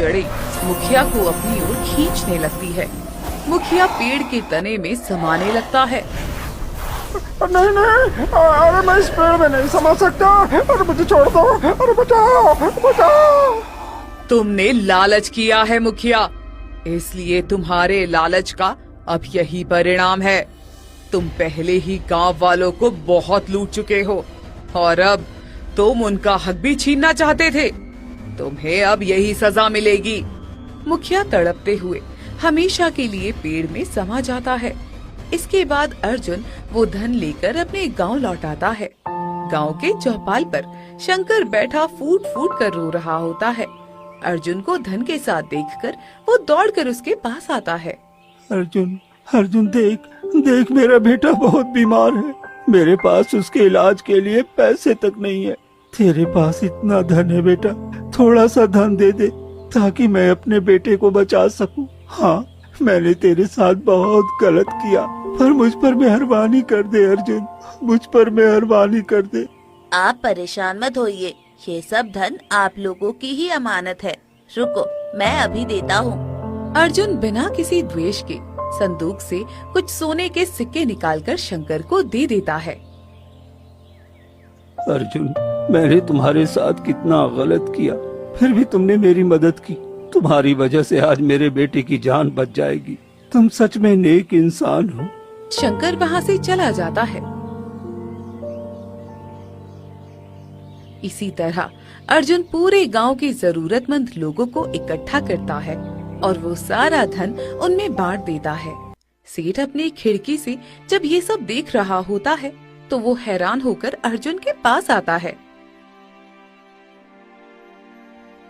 जड़ें मुखिया को अपनी ओर खींचने लगती है। मुखिया पेड़ के तने में समाने लगता है। नहीं नहीं, अरे मैं इस पेड़ में नहीं समा सकता, अरे मुझे छोड़ दो, अरे बचाओ बचाओ। तुमने लालच किया है मुखिया, इसलिए तुम्हारे लालच का अब यही परिणाम है। तुम पहले ही गांव वालों को बहुत लूट चुके हो और अब तुम उनका हक भी छीनना चाहते थे। तुम्हें अब यही सजा मिलेगी। मुखिया तड़पते हुए हमेशा के लिए पेड़ में समा जाता है। इसके बाद अर्जुन वो धन लेकर अपने गांव लौट आता है। गांव के चौपाल पर शंकर बैठा फूट फूट कर रो रहा होता है। अर्जुन को धन के साथ देखकर वो दौड़कर उसके पास आता है। अर्जुन, अर्जुन देख देख, मेरा बेटा बहुत बीमार है, मेरे पास उसके इलाज के लिए पैसे तक नहीं है। तेरे पास इतना धन है बेटा, थोड़ा सा धन दे दे ताकि मैं अपने बेटे को बचा सकूं। हाँ, मैंने तेरे साथ बहुत गलत किया, पर मुझ पर मेहरबानी कर दे अर्जुन, मुझ पर मेहरबानी कर दे। आप परेशान मत होइए, ये सब धन आप लोगों की ही अमानत है। रुको, मैं अभी देता हूँ। अर्जुन बिना किसी द्वेष के संदूक से कुछ सोने के सिक्के निकालकर शंकर को दे देता है। अर्जुन, मैंने तुम्हारे साथ कितना गलत किया, फिर भी तुमने मेरी मदद की। तुम्हारी वजह से आज मेरे बेटे की जान बच जाएगी। तुम सच में नेक इंसान हो। शंकर वहाँ से चला जाता है। इसी तरह अर्जुन पूरे गांव के जरूरतमंद लोगों को इकट्ठा करता है और वो सारा धन उनमें बांट देता है। सेठ अपनी खिड़की से जब ये सब देख रहा होता है तो वो हैरान होकर अर्जुन के पास आता है।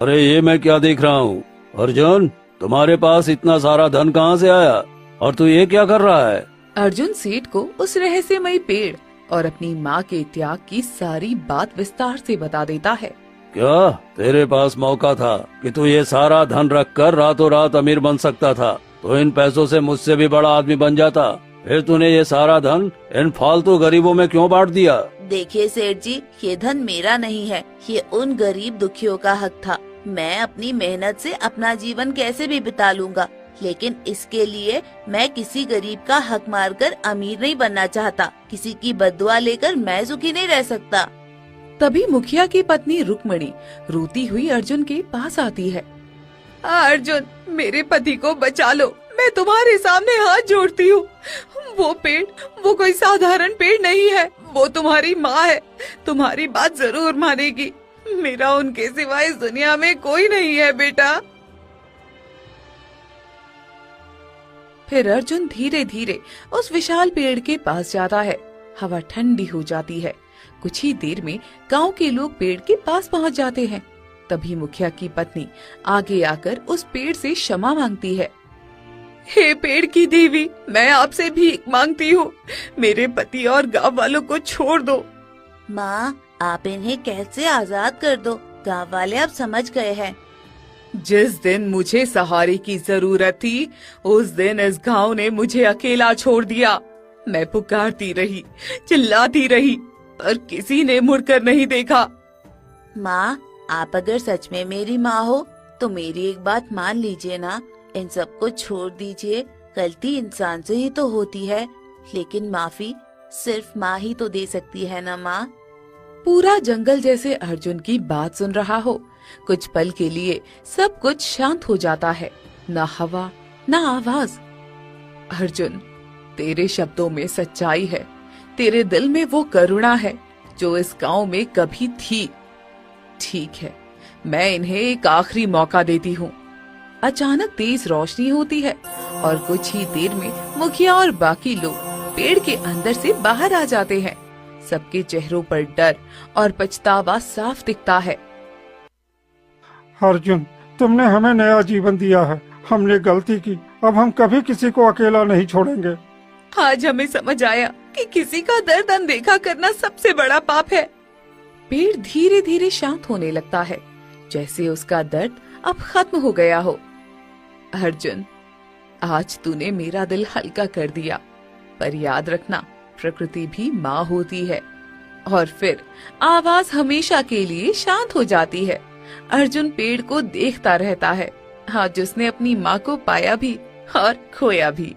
अरे ये मैं क्या देख रहा हूँ? अर्जुन, तुम्हारे पास इतना सारा धन कहाँ से आया और तू ये क्या कर रहा है? अर्जुन सेठ को उस रहस्यमयी पेड़ और अपनी माँ के त्याग की सारी बात विस्तार से बता देता है। क्या तेरे पास मौका था कि तू ये सारा धन रखकर रातों रात अमीर बन सकता था? तो इन पैसों से मुझसे भी बड़ा आदमी बन जाता। फिर तूने ये सारा धन इन फालतू गरीबों में क्यों बांट दिया? देखिए सेठ जी, ये धन मेरा नहीं है, ये उन गरीब दुखियों का हक था। मैं अपनी मेहनत से अपना जीवन कैसे भी बिता लूंगा, लेकिन इसके लिए मैं किसी गरीब का हक मारकर अमीर नहीं बनना चाहता। किसी की बद्दुआ लेकर मैं सुखी नहीं रह सकता। तभी मुखिया की पत्नी रुक्मणी रोती हुई अर्जुन के पास आती है। अर्जुन, मेरे पति को बचा लो, मैं तुम्हारे सामने हाथ जोड़ती हूँ। वो पेड़, वो कोई साधारण पेड़ नहीं है, वो तुम्हारी माँ है, तुम्हारी बात जरूर मानेगी। मेरा उनके सिवाय इस दुनिया में कोई नहीं है बेटा। फिर अर्जुन धीरे धीरे उस विशाल पेड़ के पास जाता है। हवा ठंडी हो जाती है। कुछ ही देर में गांव के लोग पेड़ के पास पहुंच जाते हैं। तभी मुखिया की पत्नी आगे आकर उस पेड़ से क्षमा मांगती है। हे पेड़ की देवी, मैं आपसे भीख मांगती हूँ, मेरे पति और गांव वालों को छोड़ दो। माँ, आप इन्हें कैसे आजाद कर दो, गाँव वाले अब समझ गए हैं। जिस दिन मुझे सहारे की जरूरत थी, उस दिन इस गांव ने मुझे अकेला छोड़ दिया। मैं पुकारती रही, चिल्लाती रही, पर किसी ने मुड़कर नहीं देखा। माँ, आप अगर सच में मेरी माँ हो तो मेरी एक बात मान लीजिए ना, इन सबको छोड़ दीजिए। गलती इंसान से ही तो होती है, लेकिन माफी सिर्फ माँ ही तो दे सकती है ना माँ। पूरा जंगल जैसे अर्जुन की बात सुन रहा हो। कुछ पल के लिए सब कुछ शांत हो जाता है, न हवा न आवाज। अर्जुन, तेरे शब्दों में सच्चाई है, तेरे दिल में वो करुणा है जो इस गांव में कभी थी। ठीक है, मैं इन्हें एक आखिरी मौका देती हूँ। अचानक तेज रोशनी होती है और कुछ ही देर में मुखिया और बाकी लोग पेड़ के अंदर से बाहर आ जाते हैं। सबके चेहरों पर डर और पछतावा साफ दिखता है। अर्जुन, तुमने हमें नया जीवन दिया है, हमने गलती की, अब हम कभी किसी को अकेला नहीं छोड़ेंगे। आज हमें समझ आया कि किसी का दर्द अनदेखा करना सबसे बड़ा पाप है। पेड़ धीरे धीरे शांत होने लगता है, जैसे उसका दर्द अब खत्म हो गया हो। अर्जुन, आज तूने मेरा दिल हल्का कर दिया, पर याद रखना, प्रकृति भी माँ होती है। और फिर आवाज हमेशा के लिए शांत हो जाती है। अर्जुन पेड़ को देखता रहता है। आज उसने अपनी माँ को पाया भी और खोया भी।